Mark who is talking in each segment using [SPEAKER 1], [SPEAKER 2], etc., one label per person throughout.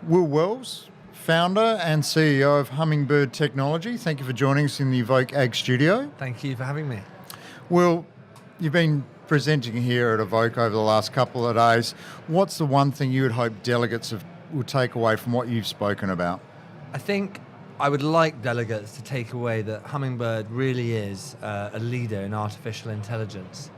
[SPEAKER 1] Will Wells, founder and CEO of Hummingbird Technology. Thank you for joining us in the Evoke Ag studio.
[SPEAKER 2] Thank you for having me.
[SPEAKER 1] Will, you've been presenting here at Evoke over the last couple of days. What's the one thing you would hope delegates will take away from what you've spoken about?
[SPEAKER 2] I think I would like delegates to take away that Hummingbird really is a leader in artificial intelligence.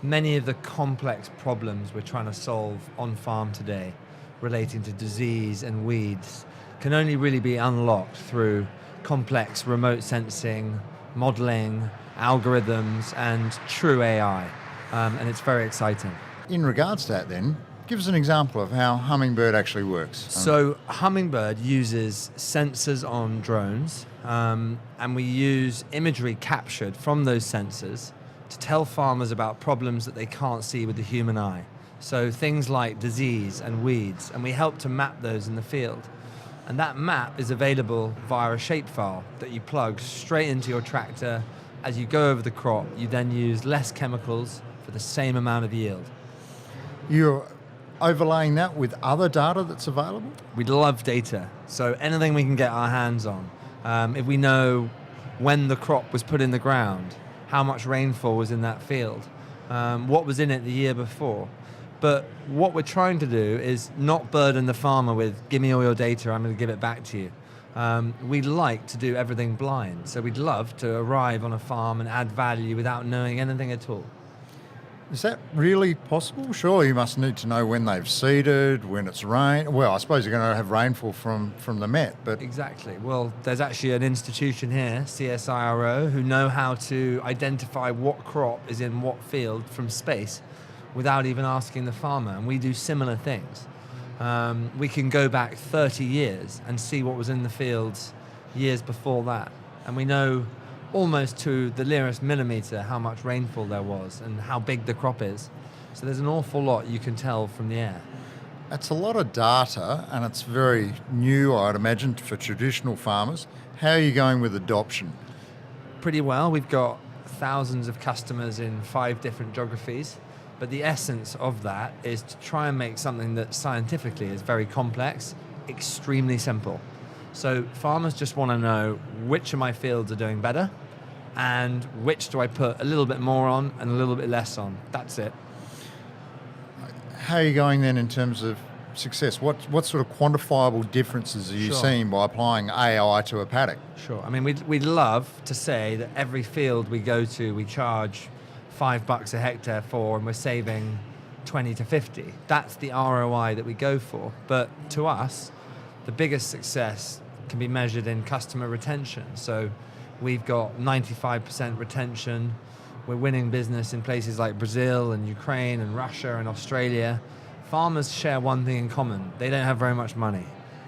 [SPEAKER 2] Many of the complex problems we're trying to solve on farm today relating to disease and weeds can only really be unlocked through complex remote sensing, modeling, algorithms, and true AI. And it's very exciting.
[SPEAKER 1] In regards to that then, give us an example of how Hummingbird actually works.
[SPEAKER 2] So Hummingbird uses sensors on drones, and we use imagery captured from those sensors to tell farmers about problems that they can't see with the human eye. So things like disease and weeds, and we help to map those in the field. And that map is available via a shapefile that you plug straight into your tractor. As you go over the crop, you then use less chemicals for the same amount of yield.
[SPEAKER 1] You're overlaying that with other data that's available?
[SPEAKER 2] We love data, so anything we can get our hands on. If we know when the crop was put in the ground, how much rainfall was in that field, what was in it the year before. But what we're trying to do is not burden the farmer with, give me all your data, I'm going to give it back to you. We like to do everything blind, so we'd love to arrive on a farm and add value without knowing anything at all.
[SPEAKER 1] Is that really possible? Surely you must need to know when they've seeded, when it's rained. Well, I suppose you're going to have rainfall from the Met, but...
[SPEAKER 2] Exactly. Well, there's actually an institution here, CSIRO, who know how to identify what crop is in what field from space without even asking the farmer, and we do similar things. We can go back 30 years and see what was in the fields years before that, and we know almost to the nearest millimetre how much rainfall there was and how big the crop is. So there's an awful lot you can tell from the air.
[SPEAKER 1] It's a lot of data, and it's very new, I'd imagine, for traditional farmers. How are you going with adoption?
[SPEAKER 2] Pretty well. We've got thousands of customers in 5 different geographies, but the essence of that is to try and make something that scientifically is very complex, extremely simple. So farmers just want to know which of my fields are doing better and which do I put a little bit more on and a little bit less on. That's it.
[SPEAKER 1] How are you going then in terms of success? What sort of quantifiable differences are you seeing by applying AI to a paddock?
[SPEAKER 2] Sure. I mean, we'd love to say that every field we go to, we charge $5 a hectare for, and we're saving 20 to 50. That's the ROI that we go for. But to us, the biggest success can be measured in customer retention. So we've got 95% retention. We're winning business in places like Brazil and Ukraine and Russia and Australia. Farmers share one thing in common. They don't have very much money.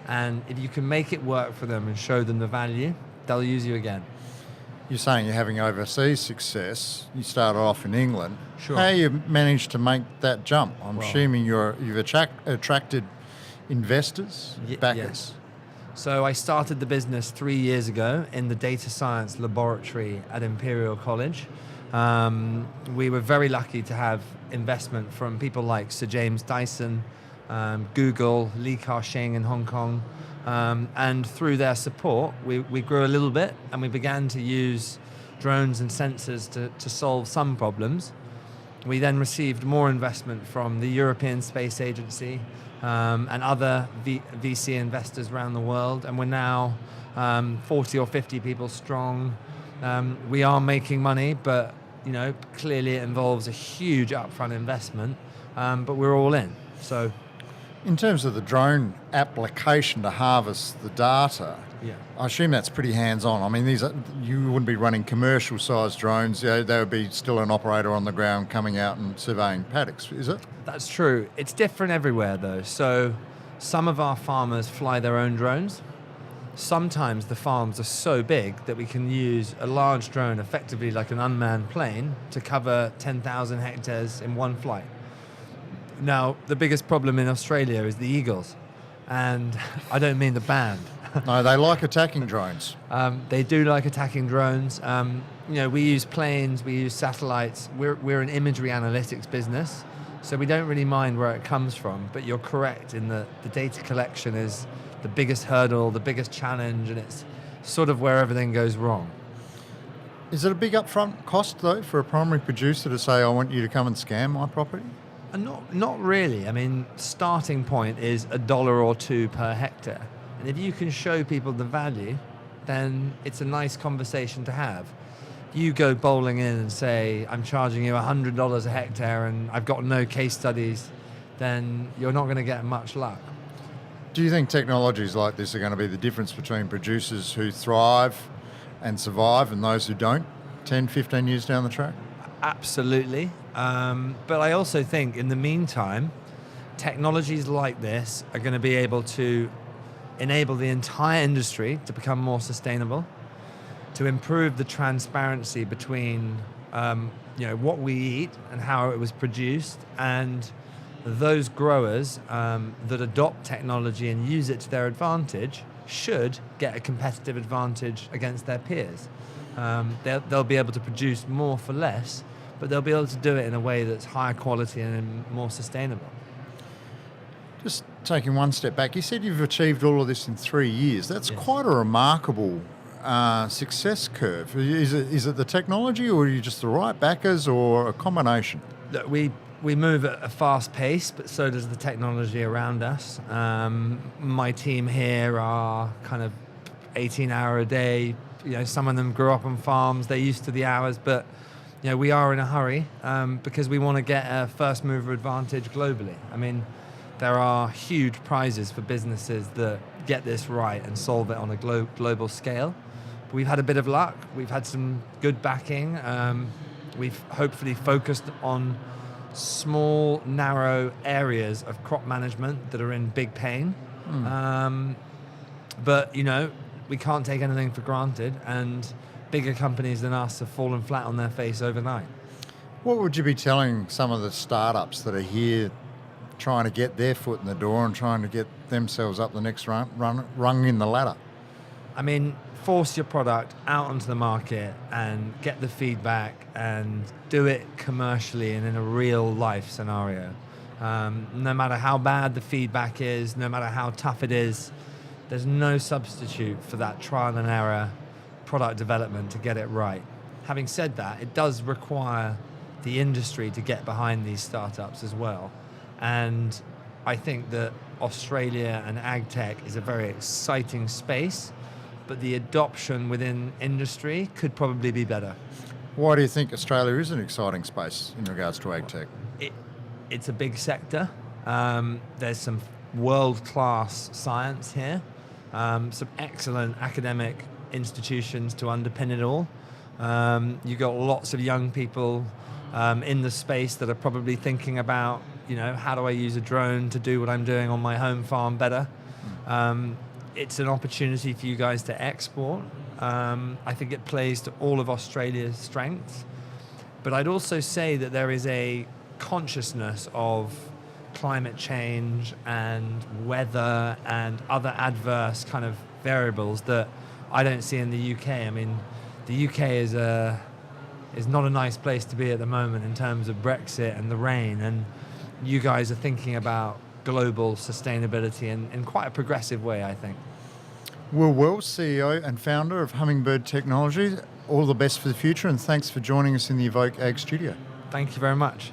[SPEAKER 2] And if you can make it work for them and show them the value, they'll use you again.
[SPEAKER 1] You're saying you're having overseas success. You started off in England.
[SPEAKER 2] Sure.
[SPEAKER 1] How you managed to make that jump? I'm assuming you've attracted investors, backers.
[SPEAKER 2] Yes. So I started the business 3 years ago in the data science laboratory at Imperial College. We were very lucky to have investment from people like Sir James Dyson, Google, Li Ka-shing in Hong Kong. And through their support, we grew a little bit, and we began to use drones and sensors to solve some problems. We then received more investment from the European Space Agency and other VC investors around the world, and we're now 40 or 50 people strong. We are making money, but clearly it involves a huge upfront investment, but we're all in. So,
[SPEAKER 1] in terms of the drone application to harvest the data, I assume that's pretty hands-on. I mean, you wouldn't be running commercial-sized drones. There would be still an operator on the ground coming out and surveying paddocks, is it?
[SPEAKER 2] That's true. It's different everywhere, though. So some of our farmers fly their own drones. Sometimes the farms are so big that we can use a large drone, effectively like an unmanned plane, to cover 10,000 hectares in one flight. Now, the biggest problem in Australia is the eagles. And I don't mean the band.
[SPEAKER 1] No, they like attacking drones.
[SPEAKER 2] They do like attacking drones. We use planes, we use satellites. We're an imagery analytics business. So we don't really mind where it comes from, but you're correct in that the data collection is the biggest hurdle, the biggest challenge, and it's sort of where everything goes wrong.
[SPEAKER 1] Is it a big upfront cost, though, for a primary producer to say, I want you to come and scan my property?
[SPEAKER 2] Not really. I mean, starting point is $1 or $2 per hectare. And if you can show people the value, then it's a nice conversation to have. You go bowling in and say, I'm charging you $100 a hectare and I've got no case studies, then you're not going to get much luck.
[SPEAKER 1] Do you think technologies like this are going to be the difference between producers who thrive and survive and those who don't 10, 15 years down the track?
[SPEAKER 2] Absolutely. But I also think in the meantime, technologies like this are going to be able to enable the entire industry to become more sustainable, to improve the transparency between what we eat and how it was produced, and those growers that adopt technology and use it to their advantage should get a competitive advantage against their peers. They'll be able to produce more for less, but they'll be able to do it in a way that's higher quality and more sustainable.
[SPEAKER 1] Just taking one step back, you said you've achieved all of this in 3 years. That's
[SPEAKER 2] Yes.
[SPEAKER 1] quite a remarkable success curve. Is it the technology, or are you just the right backers, or a combination?
[SPEAKER 2] Look, we move at a fast pace, but so does the technology around us. My team here are kind of 18-hour a day. Some of them grew up on farms. They're used to the hours, but we are in a hurry because we want to get a first mover advantage globally. I mean, there are huge prizes for businesses that get this right and solve it on a global scale. But we've had a bit of luck. We've had some good backing. We've hopefully focused on small, narrow areas of crop management that are in big pain. But we can't take anything for granted, and bigger companies than us have fallen flat on their face overnight.
[SPEAKER 1] What would you be telling some of the startups that are here trying to get their foot in the door and trying to get themselves up the next rung in the ladder?
[SPEAKER 2] I mean, force your product out onto the market and get the feedback and do it commercially and in a real life scenario. No matter how bad the feedback is, no matter how tough it is, there's no substitute for that trial and error product development to get it right. Having said that, it does require the industry to get behind these startups as well. And I think that Australia and ag tech is a very exciting space, but the adoption within industry could probably be better.
[SPEAKER 1] Why do you think Australia is an exciting space in regards to ag tech?
[SPEAKER 2] It's a big sector. There's some world-class science here, some excellent academic institutions to underpin it all. You've got lots of young people in the space that are probably thinking about, how do I use a drone to do what I'm doing on my home farm better? It's an opportunity for you guys to export. I think it plays to all of Australia's strengths. But I'd also say that there is a consciousness of climate change and weather and other adverse kind of variables that I don't see in the UK. I mean, the UK is not a nice place to be at the moment in terms of Brexit and the rain, and you guys are thinking about global sustainability in quite a progressive way, I think.
[SPEAKER 1] Will Wells, CEO and founder of Hummingbird Technologies, all the best for the future, and thanks for joining us in the Evoke Ag studio.
[SPEAKER 2] Thank you very much.